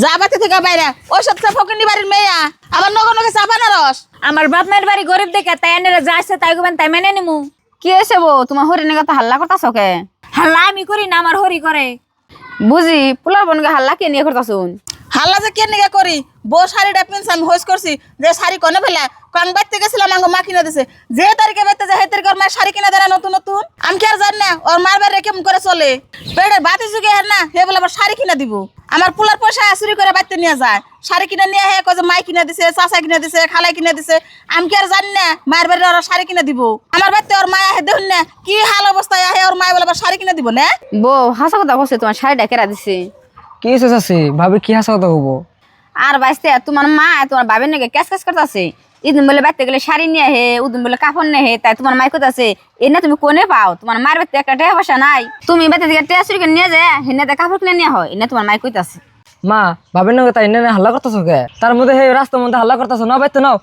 যা বাতি থেকে বাইরে ওই সব ফকিনি বাড়ির মেয়া আবার নগর নগে চাপা না রস। আমার বাপ মায়ের বাড়ি গরিব দেখে তাই এনে যা আছে তাই করবেন তাই মেনে নিমু। কি হয়েছে বউ, তোমার হরিণের কথা হাল্লা করতাছ কে? হাল্লা আমি করি না, আমার হরি করে। বুঝি পোলার বোনকে হাল্লা কে নিয়ে করতাছুন? হাল্লা যে কে নিকে করি বউ শাড়িটা পিনছে আমি হোস করছি যে শাড়ি কনে ফেলা কাং বাইতে গেছিলাম আমাকে মা কিনে দিছে যে তারিখে বাইতে যায় সেই তারিখে ওর মায়ের শাড়ি কিনে দেয় নতুন নতুন। আমি কি আর জানি না ওর মার বাড়ি কেমন করে চলে পেটের বাতি যুগে হের না হে বলে আবার শাড়ি কিনে দিব। আমার পোলার পয়সা চুরি করে বাইতে নিয়ে যায় শাড়ি কিনে নিয়ে হে কয় যে মাই কিনে দিছে চাচা কিনে দিছে খালাই কিনে দিছে। আমি কি আর জানি না মায়ের বাড়ি ওরা শাড়ি কিনে দিব। আমার বাড়িতে ওর মায়া হে দেখুন না কি হাল অবস্থায় আহে ওর মায় বলে আবার শাড়ি কিনে দিব না। বউ হাসা কথা বলছে, তোমার শাড়িটা কেরা দিছে? কি হয়েছে চাচি? ভাবি কি হাসা কথা হবো? আর বাইসতে তোমার মা তোমার বাবের নাকি ক্যাশ ক্যাশ করতেছে। ইদিন বলে বাইতে গেলে শাড়ি নিয়ে হে, উদিন বলে কাপড় নিয়ে হে, তাই তোমার মাই কোথাছে এনে তুমি কোনে পাও? তোমার মায়ের বাড়িতে একটা টাকা পয়সা নাই, তুমি বাইতে থেকে টাকা চুরি করে নিয়ে যায় হেনে কাপড় কিনে নিয়ে হয় এনে তোমার মাই কইতাছে। মা ভাবেন না তাই না হাল্লা করতেছো কে? তার মধ্যে হে রাস্তার মধ্যে হাল্লা করতেছো না বাইতে নাও।